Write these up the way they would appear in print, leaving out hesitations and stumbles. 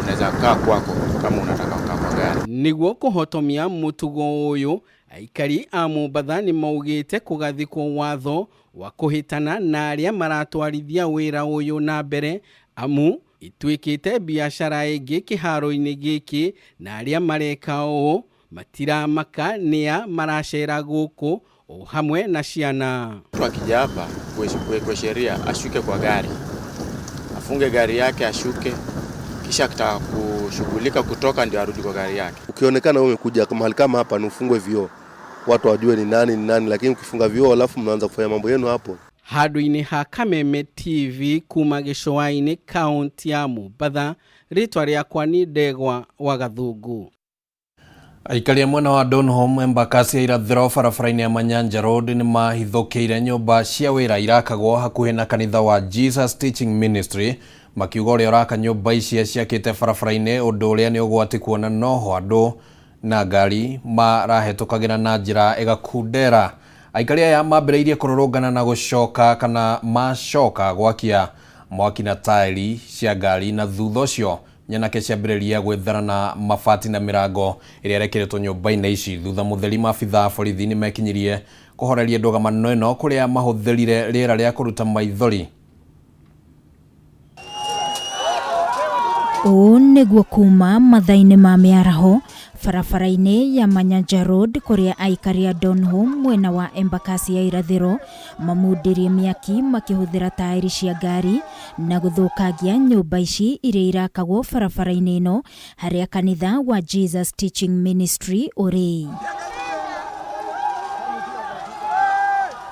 unaweza kaa kwako kama unataka kukaa kwa gari. Niguo kuhotomia mutugo uyu aikari a Mombatha ni maugite kugathikwo watho wa kuhitana na aria maratwarithia wira uyu na mbere amu itwikite biashara ingi kiharo-ini giki na aria mareka uu matiramaka nia maracera guku o hamwe na ciana. Mtu akija hapa kwa sheria ashuke kwa gari, afunge gari yake ashuke, kisha akitaka kushughulika kutoka ndio arudi kwa gari yake. Ukionekana wewe umekuja mahali kama hapa, ufungwe vioo watu wajue ni nani, lakini ukifunga vioo alafu mnaanza kufanya mambo yenu hapo. Handu-ini ha Kameme TV kuma Gicũa-inĩ kaunti ya Mombatha, ritwa riakwa ni Ndegwa wa Gathungu. Aikari mwena wa Donholm Embakasi ya irathĩro barabara-inĩ ya Manyanja Road ni mahithũkĩire nyũmba cia wĩra irakagwo hakuhĩ na kanitha wa Jesus Teaching Ministry, makiuga ũrĩa ũraka nyũmba ici ciakĩte barabara-inĩ ũndũ ũrĩa nĩ ũgwati kuona noho andũ na ngari marahĩtũkagĩra na njĩra ĩgakundera. Aikari aya mambĩrĩirie kũrũrũngana na gũcoka kana macoka gwakia mwaki na tairi cia ngari, na thutha ũcio nyanake ciambĩrĩria gwĩthara na mabati na mĩrango ĩrĩa ĩrekeretwo nyũmba-inĩ ici. Thutha mũtheri maabitha a borithi nĩ mekinyirie kũhoreria ndũgamano ĩno kũrĩa mahũthĩrire rĩera rĩa kũruta maithori. O nĩguo kuma mathaa-inĩ ma mĩaraho barabara-inĩ ya Manyanja Road kũrĩa aikari a Donholm mwena wa Embakasi ya irathĩro mamundirie mĩaki makĩhũthĩra tairi cia ngari na gũthũkangia nyũmba ici iria irakagwo barabara-inĩ ĩno harĩa kanitha wa Jesus Teaching Ministry ũrĩ.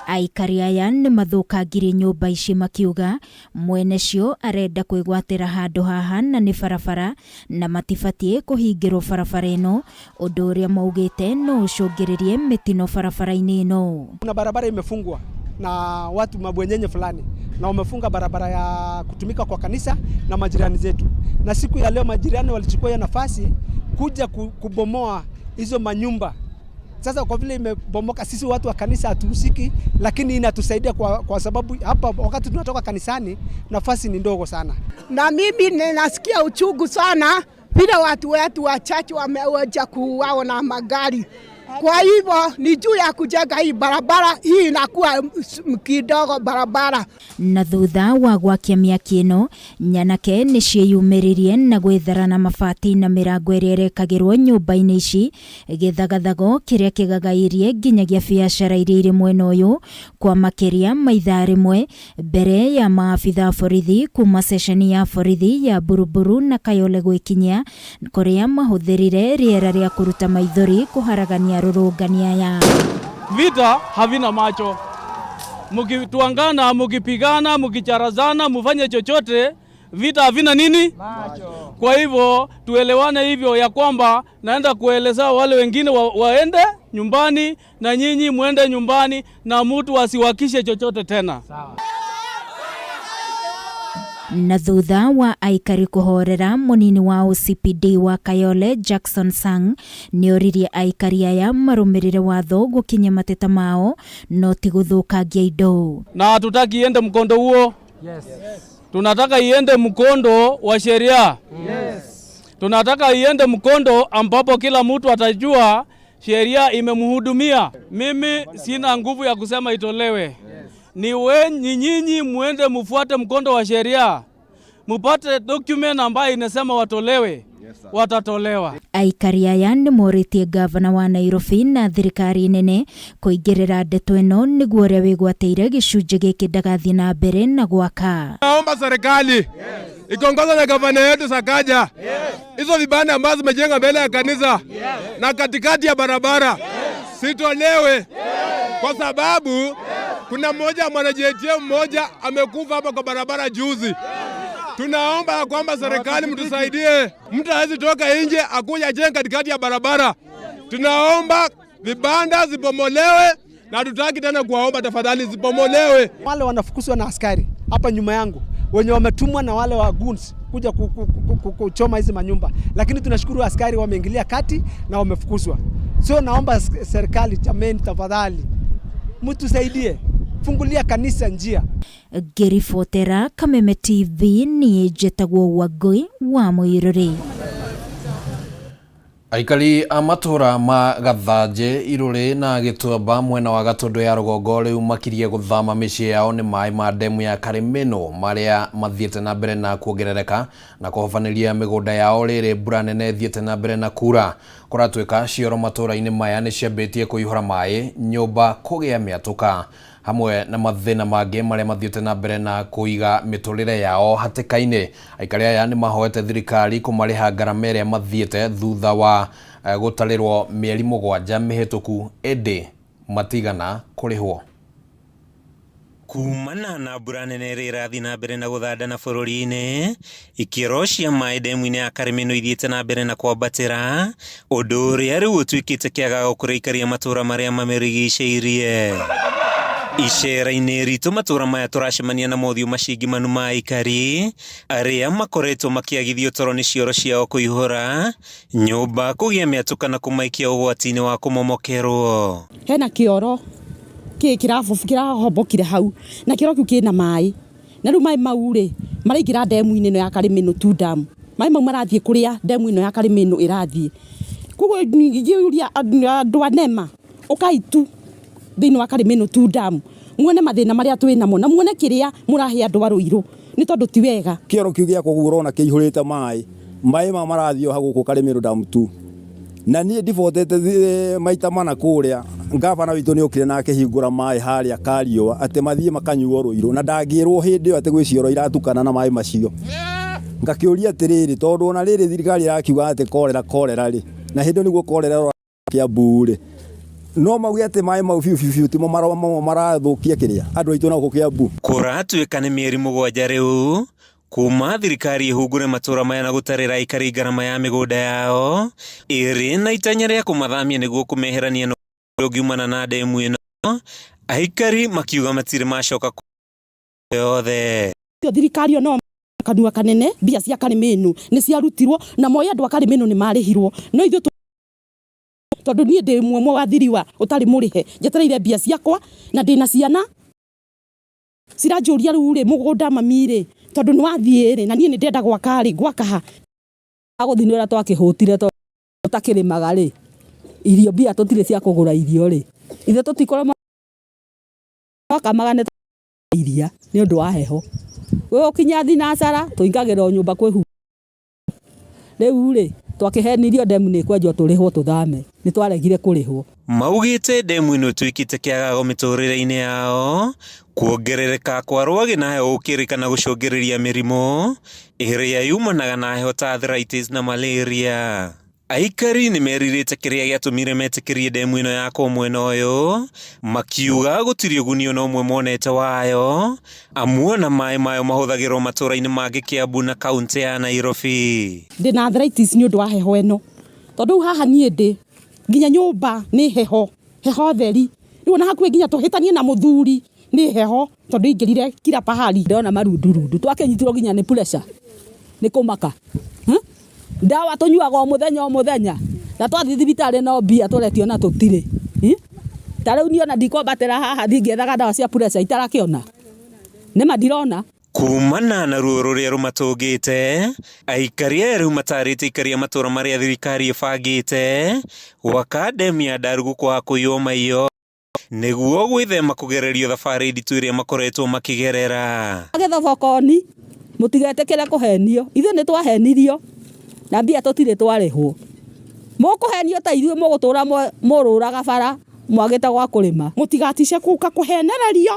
Aikari aya nĩ mathũkangirie nyũmba ici makiuga mwene cio arenda kwĩgwatĩra handũ haha na nĩ barabara na matibatie kũhingĩrwo barabara ĩno, ũndũ ũrĩa maugĩte no ũcũngĩrĩrie mĩtino barabara-inĩ ĩno. Kuna barabara imefungwa na watu mabwenyenye fulani na wamefunga barabara ya kutumika kwa kanisa na majirani zetu, na siku ya leo majirani walichukua nafasi kuja kubomoa hizo manyumba. Sasa kwa vile imebomoka, sisi watu wa kanisa hatuhusiki, lakini inatusaidia kwa sababu hapa wakati tunatoka kanisani nafasi ni ndogo sana. Na mimi ninasikia uchungu sana vile watu wetu wachache wameoja kuuawa na magari. Kwa hivyo ni juu ya kujenga hii barabara, hii inakuwa kidogo barabara. Na thutha wa gwakia mĩaki ĩno, nyanake nĩ ciĩyumĩririe na gwĩthara na mabati na mĩrango ĩrĩa ĩrekagĩrwo nyũmba-inĩ ici, gĩthagathago kĩrĩa kĩgagairie nginyagia biacara iria irĩ mwena ũyũ kwa makĩria ma ithaa rĩmwe mbere ya maabitha borithi kuma ceceni ya borithi ya Buruburu na Kayole gwĩkinyia kũrĩa mahũthĩrire rĩera rĩa kũruta maithori kũharagania rũrũngania ya. Vita havina macho. Mukituangana, mukipigana, mukicharazana, mufanye chochote, vita havina nini? Macho. Kwa hivyo tuelewane hivyo ya kwamba naenda kueleza wale wengine waende nyumbani na nyinyi muende nyumbani na mtu asiwakishe chochote tena. Sawa. Na thutha wa aikari kuhorera munini wa OCPD wa Kayole Jackson Sang nĩoririe aikari aya marũmĩrĩre watho gũkinya mateta mao no ti gũthũkangia indo. Na hatutaki iende mkondo huo. Yes. Tunataka iende mkondo wa sheria. Yes. Tunataka iende mkondo ambapo kila mtu atajua sheria imemhudumia. Mimi sina nguvu ya kusema itolewe. Yes. Ni nyinyi muende mufuate mkondo wa sheria. Mupate document ambayo inasema watolewe. Yes, watatolewa. Aikari aya nĩ morĩtie gavana wa Nairobi na thirikari nene kũingĩrĩra ndeto ĩno nĩguo ũrĩa wĩgwatĩire gĩcunjĩ gĩkĩ ndagathiĩ na mbere na gwaka. Naomba serikali ikiongozwa na gavana yetu Sakaja, hizo vibanda ambazo zimejenga mbele ya kanisa na katikati ya barabara sitolewe, kwa sababu kuna mwanajeshi mmoja amekufa hapa kwa barabara juzi. Tunaomba kwamba serikali mtusaidie, mtu hawezi toka nje akuja jenga katikati ya barabara. Tunaomba vibanda zipomolewe na tutaki tena kuwaomba tafadhali zipomolewe. Wale wanafukuzwa na askari hapa nyuma yangu wenye wametumwa na wale wa goons kuja kuchoma hizi manyumba, lakini tunashukuru askari wameingilia kati na wamefukuzwa. So naomba serikali, jameni, tafadhali mtusaidie. fungulia kanisa njia. Ngĩribotera Kameme TV ni Njĩtagwo Wangui wa Mũirũrĩ. Aikari a matura ma Gathanjĩ, Irũrĩ na Gĩtuamba mwena wa Gatũndũ ya rũgongo rĩu makirie gũthama mĩciĩ yao nĩ maĩ ma ndemu ya Kameme marĩa mathiĩte na mbere na kuongerereka na kũhobanĩria mĩgũnda yao rĩrĩ mbura nene thiĩte na mbere na kura. Kũratuĩka cioro matũra-inĩ maya nĩ ciambĩtie kũihũra maĩ, nyũmba kũgĩa mĩatũka hamwe na mathĩna mangĩ marĩa mathiĩte na mbere na kũiga mĩtũrĩre yao hatĩka-inĩ. Aikari aya nĩ mahoete thirikari kũmarĩha ngarama ĩrĩa mathiĩte thutha wa gũtarĩrwo mĩeri 7 mĩhĩtũku ĩndĩ matigana kũrĩhwo. Kumana na mbura nene ĩrĩa ĩrathiĩ na mbere na gũthandana bũrũri-inĩ, ikĩro cia maĩ ndemu-inĩ ya Kameme no ithiĩte na mbere na kwambatĩra, ũndũ ũrĩa rĩu ũtuĩkĩte kĩagago kũrĩ aikari a matũra marĩa mamĩrigicĩirie. Icera-inĩ ritũ matũra maya tũracemania na mothiũ macingimanu ma aikari arĩa makoretwo makĩagithio toro nĩ cioro ciao kũihũra, nyũmba kũgĩa mĩatũka na kũmaikia ũgwati-inĩ wa kũmomokerwo. Hena kĩoro kĩrahombokire hau na kĩoro kĩu kĩna maĩ, na rĩu maĩ mau rĩ maraingĩra ndemu-inĩ ĩno ya Kameme tu dam. Maĩ mau marathiĩ kũrĩa ndemu ĩno ya Kameme ĩrathiĩ. Koguo ngĩũria andũ a NEMA ũkai tu thĩinĩ wa Kameme tu dam muone mathĩna marĩa twĩ namo na muone kĩrĩa mũrahe andũ a Rũirũ nĩ tondũ ti wega. Kĩoro kĩu gĩakwo ũrona kĩihũrĩte maĩ ma marathio hagũkũ Kameme dam tu, na niĩ ndibotete maita mana kũrĩa ngavana witũ nĩ okire na akĩhingũra maĩ harĩa Kariũa atĩ mathiĩ makanyuo Rũirũ, na ndangĩrwo hĩndĩ ĩyo atĩ gwĩ cioro iratukana na maĩ macio. Ngakĩũria atĩrĩrĩ, tondũ ona rĩrĩ thirikari irakiuga atĩ korera rĩ, na hĩndĩ nĩguo korera Kĩambu rĩ, no mauge atĩ maĩ mau biũ timo marathũkia kĩrĩa andũ aitũ na gũkũ Kĩambu. Kũratuĩka nĩ mĩeri 7 rĩu kuma thirikari ihungure matũra maya na gũtarĩra aikari ngarama ya mĩgũnda yao ĩrĩ na itanya rĩa kũmathamia nĩguo kũmeherania na ũngiumana na ndemu ĩno, aikari makiuga matirĩ macoka yothe. Thirikari no kanua kanene mbia cia Kameme nĩ ciarutirwo na moya andũ a Kameme nĩ marĩhirwo, no ithuĩ tondũ niĩ ndĩ mũmwe wa thiriwa ũtarĩ mũrĩhe njetereire mbia ciakwa na ndĩna ciana ciranjũria rĩu rĩ mũgũnda mami rĩ tondũ nĩ wathiĩ rĩ na niĩ nĩ ndenda gwaka rĩ gwakaha agũthinĩra twakĩhũtire tũtakĩrĩmaga rĩ irio mbia tũtirĩ cia kũgũra irio rĩ ithe tũtikorwo twakamaga iria nĩ ũndũ wa heho we ũkinya thinacara tũingagĩra nyũmba kwĩhu rĩu rĩ twakĩhenirio ndemu nĩ kwenjwo tũrĩhwo tũthame nĩ twaregire kũrĩhwo. Maugĩte ndemu ĩno ĩtuĩkĩte kĩagago mĩtũrĩre-inĩ yao, kuongerereka kwa rwagĩ na heho gũkĩrĩkana gũcũngĩrĩria mĩrimũ ĩrĩa yumanaga na heho ta arthritis na malaria. Aikari nĩ merirĩte kĩrĩa gĩatũmire metĩkĩrie ndemu ĩno yakwo mwena ũyũ, makiuga gũtirĩ ũguni ona ũmwe monete wayo, amu na maĩ mayo mahũthagĩrwo matũra-inĩ mangĩ Kĩambu na kaunti ya Nairobi. Ndĩna arthritis nĩ ũndũ wa heho ĩno, tondũ haha niĩ ndĩ nginya nyũmba nĩ heho theri, rĩu ona hakuhĩ nginya tũhĩtanie na mũthuri nĩ heho tondũ ingĩrire kila pahali ndona marundurundu twakĩnyitirwo nginya nĩ pressure nĩ kũmaka. Ndawa tũnyuaga o mũthenya na twathiĩ thibitarĩ no mbia tũretio na tũtirĩ. Ta rĩu niĩ ona ndikwambatĩra haha ngĩethaga ndawa cia pressure itarakĩona nĩ mandirona. Kumana na ruo rũrĩa rũmatũngĩte, aikari aya rĩu matarĩte aikari a matũra marĩa thirikari ĩbangĩte gwaka ndemu ya Ndarugu kwa kũiywo maiyo nĩguo gwĩthema kũgererio thabarĩ nditũ ĩrĩa makoretwo makĩgerera. Agĩthobokoni mũtigetĩkĩre kũhenio, ithuĩ nĩ twahenirio na mbia tũtirĩ twarĩhwo. Mũkũhenio ta ithuĩ mũgũtũra mũrũraga bara mwagĩte gwa kũrĩma, mũtigatice kũka kũhenererio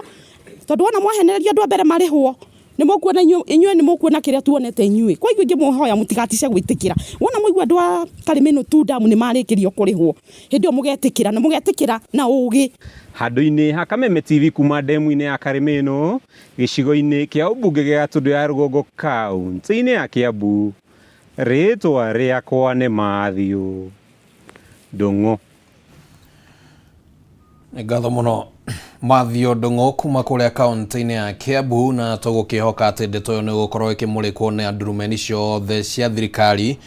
tondũ ona mwahenererio andũ a mbere marĩhwo nĩ mũkuona inyuĩ nĩ mũkuona kĩrĩa tuonete inyuĩ. Kwa hivyo ingĩmũhoya mũtigatice gwĩtĩkĩra, wona mũigua andũ a Kameme tu dam nĩ marĩkĩrio kũrĩhwo hĩndĩ ĩyo mũgetĩkĩra na mũgetĩkĩra na ũgĩ. Handũ-inĩ ha Kameme TV kuma ndemu-inĩ ya Kameme ĩno gĩcigo-inĩ kĩa ũmbunge gĩa Gatũndũ ya rũgongo kaunti-inĩ ya Kĩambu, rĩtwa rĩakwa nĩ Mathiũ Ndũng'ũ. Ngatho mũno Mathiũ Ndũng'ũ kuma kũrĩa kaunti-inĩ ya Kĩambu, na tũgũkĩhoka atĩ ndeto ĩyo nĩ gũkorwo ĩkĩmũrĩkwo nĩ ndurumeni ciothe cia thirikari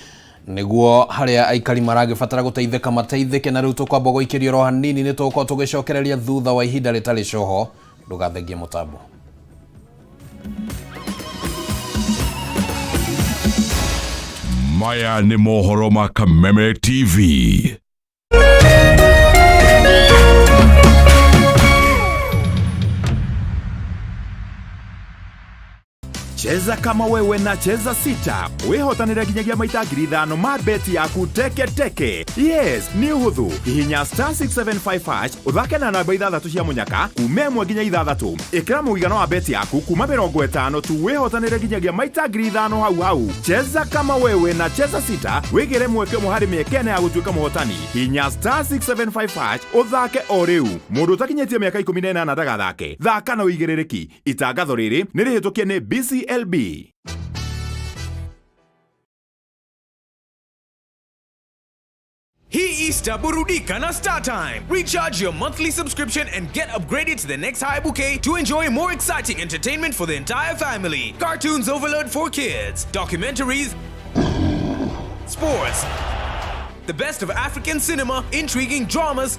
nĩguo harĩa aikari maragĩbatara gũteithĩka mateithĩke. Na rĩu tũkwamba gũikĩrio ro hanini nĩ tũgũkorwo tũgĩcokereria thutha wa ihinda rĩtarĩ coho ndugathengie mutambo. Maya ni mohoro ma Kameme TV. Cheza kama wewe na cheza sita. Wehotanira ginyagia maita ngiri 5 ma beti yaku teke. Yes, ni uhuthu. Hihinya *675# uthake na namba 6 cia munyaka kuma 1 nginya 6. Ikira muigana wa beti yaku kuma 50 tu wehotanira ginyagia maita ngiri 5 hau. Cheza kama wewe na cheza sita. Wigire mweke muhari mekene ya gutuika muhotani. Hihinya *675# uthake o riu. Mundu takinyetie miaka 18 ndagathake. Thaka na uigirereki. Itangatho riri nirihitukie ni BCLB. Hii Easter burudika na StarTime. Recharge your monthly subscription and get upgraded to the next high bouquet to enjoy more exciting entertainment for the entire family. Cartoons overload for kids, documentaries, sports, the best of African cinema, intriguing dramas,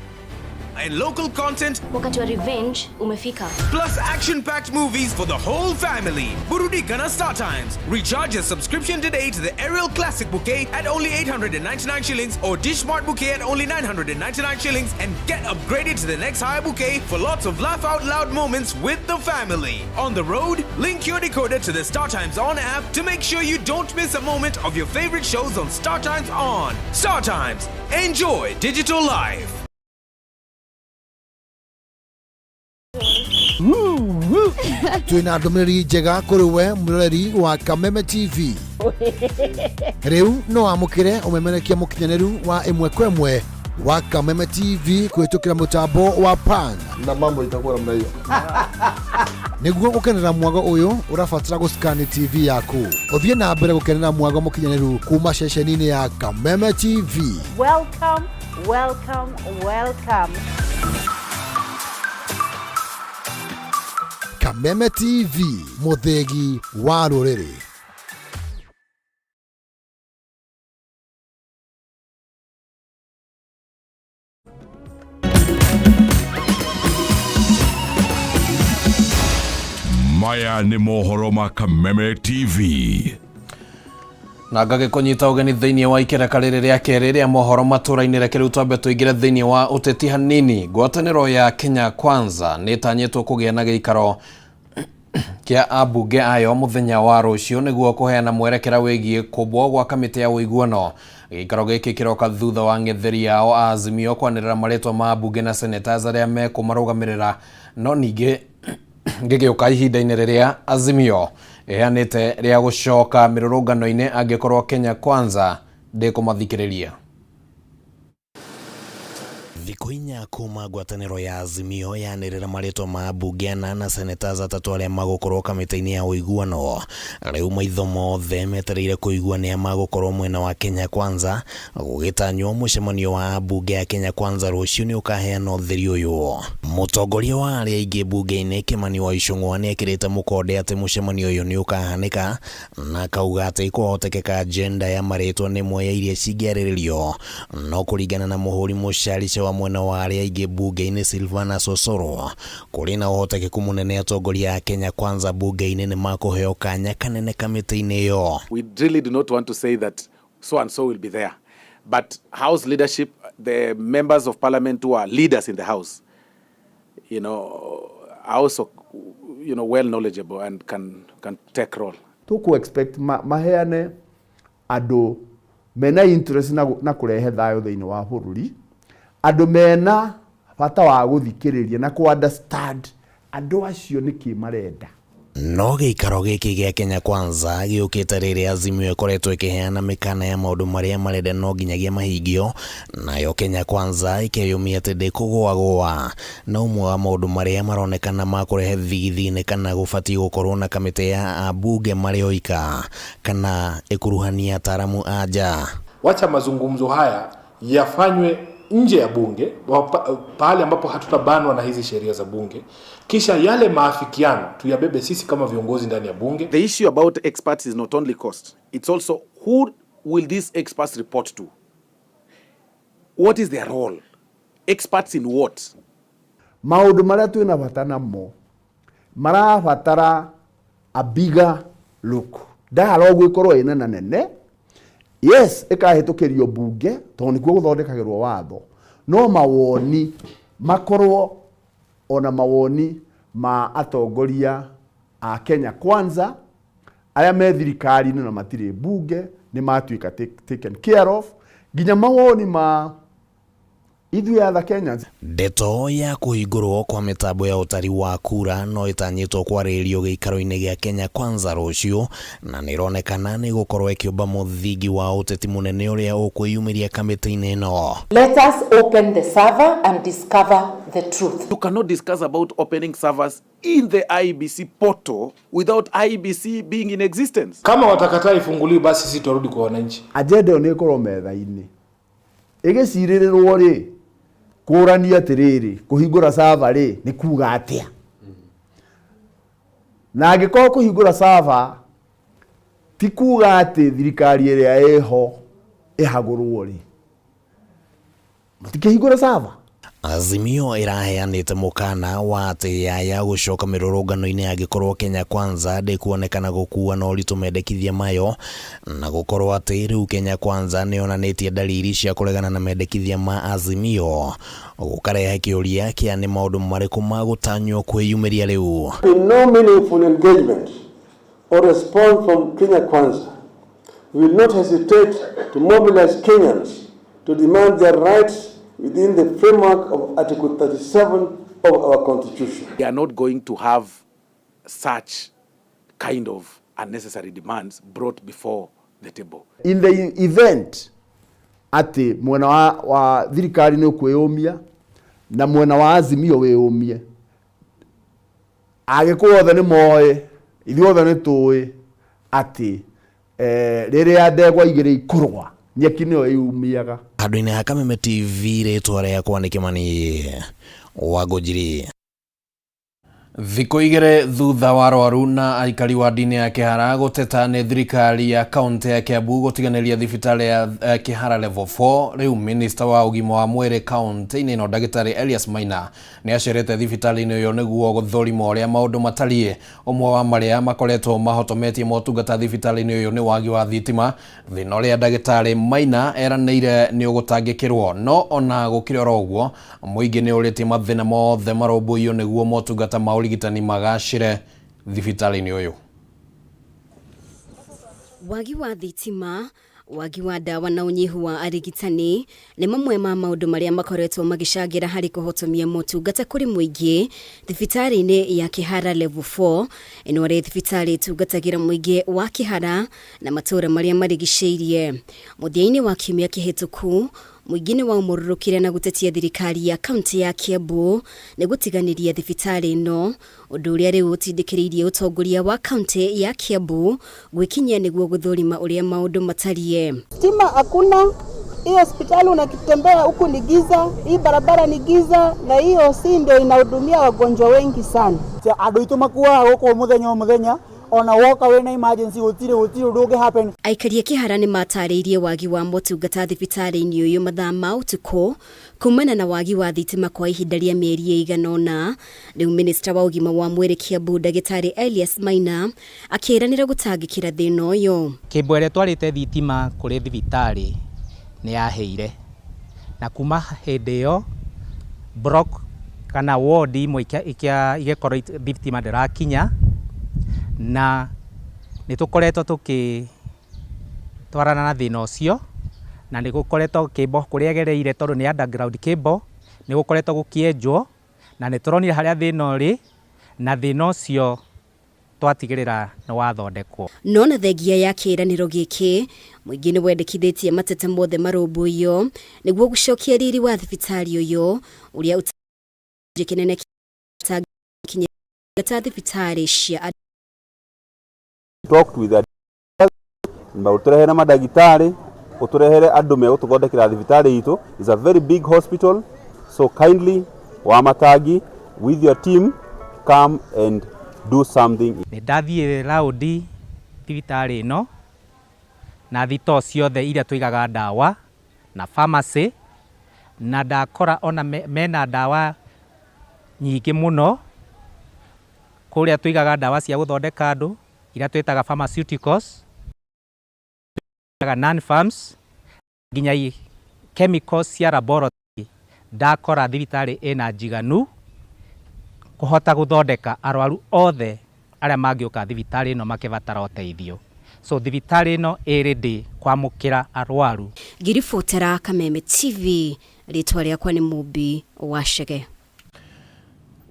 and local content. Wakati wa revenge umefika. Plus action-packed movies for the whole family. Burudika na StarTimes. Recharge your subscription today to the Aerial Classic Bouquet at only 899 shillings or Dish Smart Bouquet at only 999 shillings and get upgraded to the next high bouquet for lots of laugh out loud moments with the family. On the road, link your decoder to the StarTimes On app to make sure you don't miss a moment of your favorite shows on StarTimes On. StarTimes. Enjoy digital life. Twina ndumiriri njega kuri we murori wa Kameme TV. Riu no amukire umemerekia mukinyaniru wa imwe kwa imwe wa Kameme TV kuhitukira mutambo wa pan na mambo itakuwa namna hiyo. Niguo gukenera mwago uyu urafatira guscan TV yaku. Uthie na mbere gukenera mwago mukinyaniru kuma ceceni-ini ya Kameme TV. Welcome. Kameme TV, muthegi wa ruriri. Maya ni mohoro ma Kameme TV. Na ngage kunyita ugeni thiini wa ikereka riri ria keri ria mohoro maturaini reke riu twambe tuingire thiini wa uteti hanini. Ngwataniro ya Kenya Kwanza nitanyitwo kugia na giikaro kia abunge ayo muthenya wa rucio niguo kuheana mwerekera wigie kubwo gwa kamiti ya uiguano. Giikaro giki kiroka thutha wa ngetheri yao Azimio kwanirira maritwa ma abunge na senators aria mekumarugamirira no ningi ngigiuka ihinda-ini riria Azimio ehanite ria gucoka mirurungano-ini angikorwo Kenya Kwanza ndikumathikiriria. Thikũ inya kuma ngwatanĩro ya Azimio yanĩrĩra marĩtwa ma ambunge na senators atatu arĩa magũkorwo kamĩtĩ-inĩ ya ũiguano. Rĩu maitho mothe metereire kũigua nĩa magũkorwo mwena wa Kenya Kwanza, gũgĩtanywo mũcemanio wa ambunge ya Kenya Kwanza rũciũ nĩ ũkaheana ũtheri ũyũ. Mũtongoria wa arĩa aingĩ bunge-inĩ Kimani wa Icũng'wa nĩ ekĩrĩte mũkonde atĩ mũcemanio ũyũ nĩ ũkahanĩka na akauga atĩ ikũhotekeka agenda ya marĩtwa nĩ ĩmwe ya iria cingĩarĩrĩrio, no kũringana na mũhũri mũcarice wa mwena wa arĩa aingĩ bunge-inĩ Silvana Sosoro, kũrĩ na ũhotekeku mũnene atongoria ya Kenya Kwanza bunge-inĩ nĩ makũheo kanya kanene kamĩtĩ-inĩ ĩyo. We really do not want to say that so and so will be there, but House leadership, the members of parliament who are leaders in the House, are also well knowledgeable and can take role. Tuku expect maheane andu mena interest na kurehe thayo thiini wa bururi, andu mena bata wa guthikiriria na ku understand andu acio niki marenda. No gĩikaro gĩkĩ gĩa Kenya Kwanza gĩũkĩte rĩrĩa Azimio ĩkoretwo ĩkĩheana mĩkana ya maũndũ marĩa marenda no nginyagia mahingio, nayo Kenya Kwanza ĩkeyũmia atĩ ndĩkũgũagũa. Na ũmwe wa maũndũ marĩa maronekana ma kũrehe thigithini kana gũbatiĩ gũkorwo na kamĩtĩ ya ambunge marĩ oika kana ĩkuruhania ataaramu a nja. Wacha mazungumzo haya yafanywe nje ya bunge, pahali ambapo hatutabanwa na hizi sheria za bunge, kisha yale maafikiano tuyabebe sisi kama viongozi ndani ya bunge. The issue about experts is not only cost, it's also who will these experts report to? What is their role? Experts in what? Maundu maria twina bata namo marabatara a bigger look. Dialogue ikorwo ina na nene. Yes, ikahetũkĩrio bunge tondũ nĩkuo gũthondekagĩrwo watho. No mawoni makorwo ona mawoni ma atongoria a Kenya Kwanza arĩa me thirikari-inĩ na matirĩ bunge nĩ matuĩka taken care of. Nginya mawoni ma ithuĩ other Kenyans. Ndeto ya kũhingũrwo kwa mĩtambo ya ũtari wa kura no ĩtanyĩtwo kwarĩrĩrio gĩikaro-inĩ gĩa Kenya Kwanza rũciũ, na nĩronekana nĩ gũkorwo ĩkĩũmba mũthingi wa ũteti mũnene ũrĩa ũkwĩyumĩria kamĩtĩ-inĩ ĩno. Let us open the server and discover the truth. You cannot discuss about opening servers in the IEBC portal without IEBC being in existence. Kama watakataa ifunguliwe basi sisi turudi kwa wananchi. Agenda ĩyo nĩ ĩkorwo metha-inĩ ĩgĩcirĩrĩrwo rĩ kũrania atĩrĩrĩ kũhingũra server rĩ nĩ kuga atĩa. Na angĩkorwo kũhingũra server ti kuga atĩ thirikari ĩrĩa ĩho ĩhagũrwo rĩ matikĩhingũra server. Azimio iraheanĩte mũkana wa atĩ yaya gũcoka mĩrũrũngano-inĩ angĩkorwo Kenya Kwanza ndĩkuonekana gũkuua na ũritũ mendekithia mayo, na gũkorwo atĩ rĩu Kenya Kwanza nĩonanĩtie dalili cia kũregana na mendekithia ma Azimio, gũkarehe kĩũria kĩa nĩ maũndũ marĩkũ magũtanywo kwĩyumĩria rĩu. No meaningful engagement or response from Kenya Kwanza, we will not hesitate to mobilize Kenyans to demand their rights within the framework of Article 37 of our Constitution. We are not going to have such kind of unnecessary demands brought before the table. In the event ati mwena wa thirikari nĩ kwĩyũmia na mwena wa Azimio wĩyũmie, agĩkorwo othe nĩ moĩ, ithuĩ othe nĩ tũĩ ati rĩrĩa ndegwa igĩrĩ ikurwa nyeki nĩyo yumiaga. Handũ-inĩ ha Kameme TV rĩtwa rĩakwa nĩ Kĩmani Wangũnjiri. Thikũ igĩrĩ thutha wa arwaru na aikari wa ndini ya Kĩhara gũteta nĩ thirikari ya kaunti ya Kiambu gũtiganĩria thibitarĩ ya Kĩhara level 4, rĩu minister wa ũgima wa mwĩrĩ kaunti-inĩ ĩno ndagĩtarĩ Elias Maina nĩ acerete thibitarĩ-inĩ ũyũ nĩguo gũthũrima ũrĩa maũndũ matariĩ. Ũmwe wa marĩa makoretwo mahotometie motungata thibitarĩ-inĩ ũyũ nĩ wagi wa thitima, thĩna ũrĩa ndagĩtarĩ Maina eranĩire nĩ ũgũtangĩkĩrwo. No ona gũkĩrĩ oro ũguo, mũingĩ nĩ ũrĩtie mathĩna mothe marũmbũiyo nĩguo motungata ma ũrigitani magacĩre thibitarĩ-inĩ ũyũ. Wagi wa thitima, wagi wa dawa na unyihu wa arigitani nĩ mamwe ma maũndũ marĩa makoretwo magĩcangĩra harĩ kũhotomia motungata kũrĩ mũingĩ thibitarĩ-inĩ ya Kĩhara level 4, ĩno rĩ thibitarĩ tungatagĩra mũingĩ wa Kĩhara na matũũra marĩa marigicĩirie. Mũthia-inĩ wa kiumia kĩhĩtũku, mũingĩ nĩ waumũrũrũkire na gũtetia thirikari ya kaunti ya Kiambu nĩ gũtiganĩria thibitarĩ ĩno, ũndũ ũrĩa rĩu ũtindĩkĩrĩirie ũtongoria wa kaunti ya Kiambu gwĩkinyia nĩguo gũthũrima ũrĩa maũndũ matariĩ. Stima hakuna, hii hospitali unakitembea huku ni giza, hii barabara ni giza, na hiyo si ndio inahudumia wagonjwa wengi sana. Andũ itũ makuaga gũkũ mũthenya o mũthenya, ona woka wena emergency gũtirĩ ũndũ happen. Aikari a Kĩhara nĩ matarĩirie wagi wa motungata thibitarĩ-inĩ ũyũ mathaa ma ũtukũ kumana na wagi wa thitima kwa ihinda rĩa mĩeri ĩigana ũna. Rĩu minister wa ũgima wa mwĩrĩ Kiambu ndagĩtarĩ Elias Maina akĩranĩra gũtangĩkĩra thĩna ũyũ. Kĩmbo ĩrĩa twarĩte thitima kũrĩ thibitarĩ nĩ yaheire, na kuma hĩndĩ ĩyo block kana ward imwe igĩkorwo thitima ndĩrakinya, na nĩtũkoretwo tũkĩtwarana na thĩna ũcio, na nĩgũkoretwo cable kũrĩa gereire tondũ nĩ underground cable nĩgũkoretwo gũkĩenjwo, na nĩtũronire harĩa thĩna ũrĩ, na thĩna ũcio twatigĩrĩra nĩ wathondekwo. No na thengia ya kĩĩranĩro gĩkĩ, mũingĩ nĩ wendekithĩtie mateta mothe marũmbũiyo nĩguo gũcokia riri wa thibitarĩ ũyũ ũrĩa kĩnene kinyĩra thibitarĩ cia talked with the uturehere madagitari, uturehere andu me ututhondekera thibitarĩ itu. Is a very big hospital, so kindly Wamatagi with your team come and do something. Nĩ ndathiĩ raundi thibitarĩ ĩno na thito ciothe iria tũigaga ndawa na pharmacy, na ndakora ona mena ndawa nyingĩ mũno kuria tuigaga ndawa cia guthondeka andu ira twitaga pharmaceuticals non farms nginya chemicals cia laboratory ndakora thibitari ina njiganu kuhota guthondeka arwaru othe aria mangioka thibitari ino makibatara uteithio. So thibitari ino ready kwamukira arwaru. Ngiribotera Kameme TV, ritwa riakwa ni Mubi wa Shege.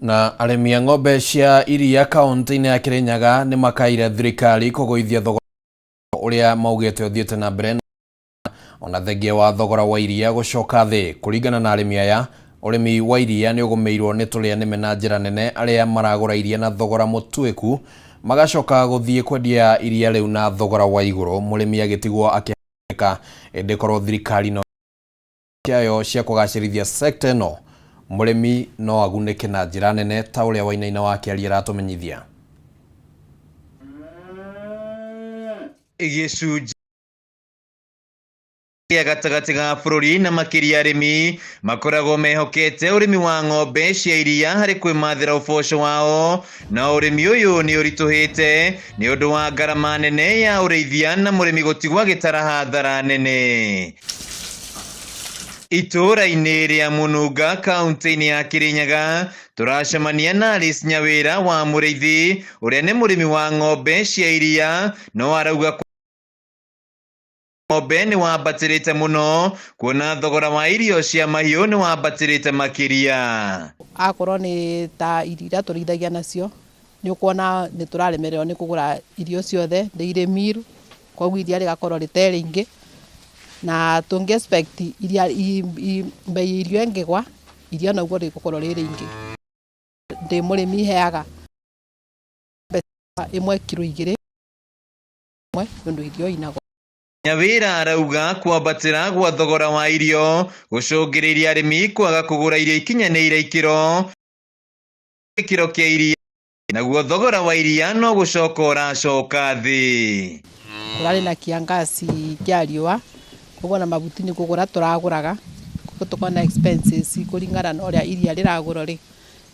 Na aremi a ng'ombe cia iria kaunti-inĩ ya Kirinyaga nĩ makaire thirikari kũgũithia thogora ũrĩa maugĩte ũthiĩte na mbere ona thengia wa thogora wa iria gũcoka thĩ. Kũringana na aremi aya, ũrĩmi wa iria nĩ ũgũmĩirwo nĩ tũrĩa nĩme na njĩra nene arĩa maragũra iria na thogora mũtuĩku magacoka gũthiĩ kwendia iria rĩu na thogora wa igũrũ, mũrĩmi agĩtigwo akĩheka ĩndĩkorwo thirikari no kĩayo cia kũgacĩrithia sekta ĩno mũrĩmi no agunĩke na njĩra nene ta ũrĩa Wainaina wa Kĩaria aratũmenyithia. Gĩcunjĩ kĩa gatagatĩ ga bũrũri na makĩria arĩmi makoragwo mehokete ũrĩmi wa ng'ombe cia iria harĩ kwĩmathĩra ũboco wao, na ũrĩmi ũyũ nĩ ũritũhĩte nĩ ũndũ wa ngarama nene ya ũrĩithia na mũrĩmi gũtigwo agĩtara hathara nene. Itũra-inĩ rĩa Mũnunga kaunti-inĩ ya Kirinyaga turacemania na Alice Nyawĩra wa mũrĩithi ũrĩa nĩ mũrĩmi wa ng'ombe cia iria, no arauga ng'ombe nĩ wambatĩrĩte mũno kuona thogora wa irio cia mahiũ nĩ wambatĩrĩte makĩria. Akorwo nĩ ta iria tũrĩithagia nacio nĩ ũkuona nĩ tũraremererwo nĩ kũgũra irio ciothe daily meal, koguo iria rĩgakorwo rĩtarĩ rĩingĩ na tũngĩ expect iria bei irio ĩngĩgwa iria naguo rĩgũkorwo rĩ rĩingĩ. Ndĩ mũrĩmi heaga ĩmwe kiro 2 nĩũndũ irio inagwa. Nyawĩra arauga kwambatĩra gwa thogora wa irio gũcũngĩrĩirie arĩmi kwaga kũgũra irio ikinyanĩire ikĩro kĩa iria, naguo thogora wa iria no gũcoka ũracoka thĩ. Kũrarĩ na kiangaci kĩa riũa, koguo na mabuti nĩ kũgũra tũragũraga, koguo tũkona expenses kũringana na ũrĩa iria rĩragũrwo rĩ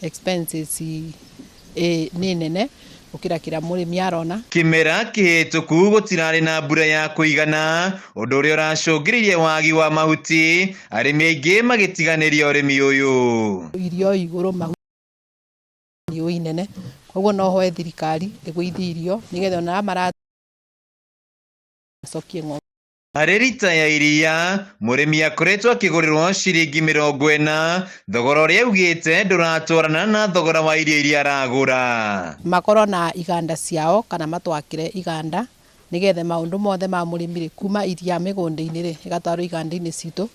expenses nĩ nene gũkĩra kĩrĩa mũrĩmi arona. Kĩmera kĩhĩtũku gũtirarĩ na mbura ya kũigana, ũndũ ũrĩa ũracũngĩrĩirie wagi wa mahuti, arĩmi aingĩ magĩtiganĩria ũrĩmi ũyũ. Irio igũrũ mahuti nĩ inene, koguo no hoe thirikari ĩgũithie irio nĩgetha ona maracokie ng'ombe. Harĩ rita ya iria mũrĩmi akoretwo akĩgũrĩrwo ciringi 40, thogora ũrĩa augĩte ndũratwarana na thogora wa irio iria aragũra. Makorwo na iganda ciao kana matwakĩre iganda nĩgetha maũndũ mothe ma mũrĩmi kuma iria mĩgũnda-inĩ rĩ ĩgatwarwo iganda-inĩ citũ,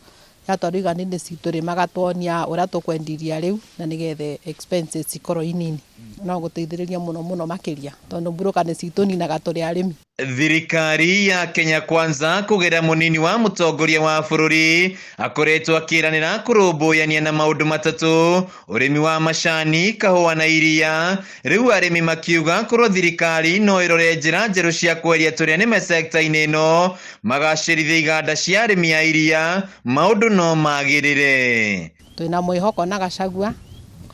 yatwarwo iganda-inĩ citũ rĩ magatuonia ũrĩa tũkwendia iria rĩu na nĩgetha expenses ikorwo inini, no gũteithĩrĩria mũno makĩria tondũ mburuka nĩ citũninaga tũrĩ arĩmi. Thirikari ya Kenya Kwanza kũgerera mũnini wa mũtongoria wa bũrũri akoretwo akĩranĩra kũrũmbũyania na maũndũ matatũ: ũrĩmi wa macani, kahũa na iria. Rĩu arĩmi makiuga korwo thirikari no ĩrore njĩra njerũ cia kweria tũrĩa nĩme sekta-inĩ ĩno magacĩrithia iganda cia arĩmi a iria, maũndũ no magĩrĩre. Twĩna mwĩhoko na Gachagua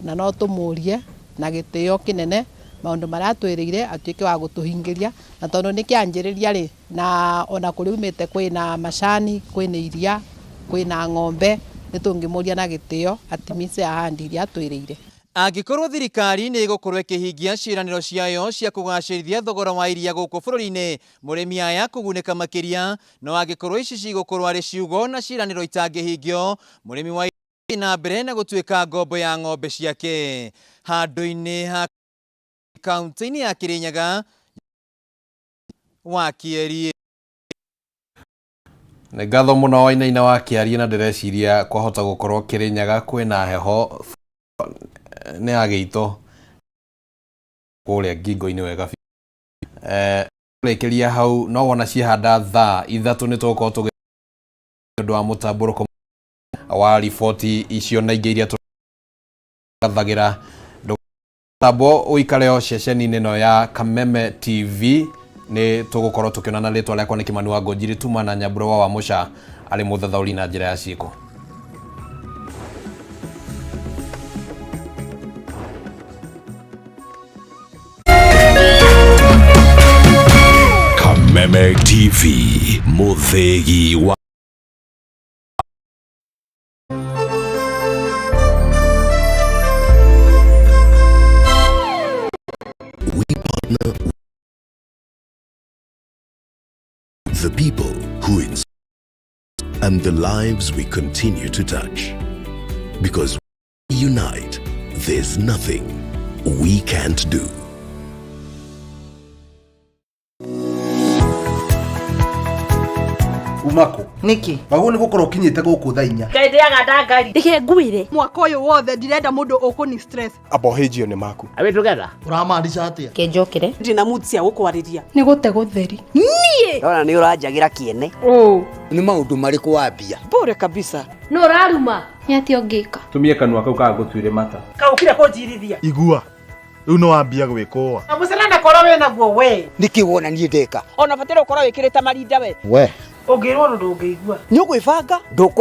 na no tũmũrie na gĩtĩo kĩnene maũndũ maratwĩrĩire atuĩke wa gũtũhingĩria, na tondũ nĩ kĩanjĩrĩria rĩ na ona kũrĩ umĩte kwĩna macani, kwĩna iria, kwĩna ng'ombe, nĩ tũngĩmũria na gĩtĩo atimice ahandi iria atwĩrĩire. Angĩkorwo thirikari nĩ ĩgũkorwo ĩkĩhingia ciĩranĩro ciayo cia kũgacĩrithia thogora wa iria gũkũ bũrũri-inĩ, mũrĩmi aya kũgunĩka makĩria, no angĩkorwo ici cigũkorwo arĩ ciugo na ciĩranĩro itangĩhingio, mũrĩmi wa iria na mbere na gũtuĩka ngombo ya ng'ombe ciake. Handũ-inĩ ha kaunti-inĩ ya Kirinyaga wa Kĩaria. Nĩ ngatho mũno Wainaina wa Kĩaria, na ndĩreciria kwahota gũkorwo Kirinyaga kwĩna heho nĩ agĩito kũrĩa ngingo-inĩ wega. Rĩkĩria hau no wona ciahanda thaa 3 nĩ tũkorwo tũgĩ ũndũ wa mũtambũrũko wa riboti icio na ingĩ iria tũgathagĩra tabo uikare o ceceni-inĩ ĩno ya Kameme TV. Nĩ tũgũkorwo tũkĩonana. Rĩtwa rĩakwa nĩ Kimani wa Ngonjiri Tuma na Nyambura wa Mũca arĩ mũthathaũri na njĩra ya ciĩko. Kameme TV, muthegi wa the people who inspire and the lives we continue to touch. Because we unite, there's nothing we can't do. Umako niki wagu ni gukora ukinyite guku thaa 4 ngeithiaga ndangari ndike nguire mwaka uyu wothe ndirenda mundu ukuni stress abohejio ni maku awe together uramaanisha atia kenjokire ndina mood cia gukwariria ni gute gutheri nie ona ni uranjagira kiene ni maundu mariku wambia bure kabisa no raruma ni ati ongika tumie kanua kau ka gutuire mata kaukire kunjirithia igua riu no wambia gwikoa amucelana kora we naguo we niki wona nie ndeka ona fatira ukora wikirite marinda we we ungirwo ndu ndungigua ni ugwibanga ndukwe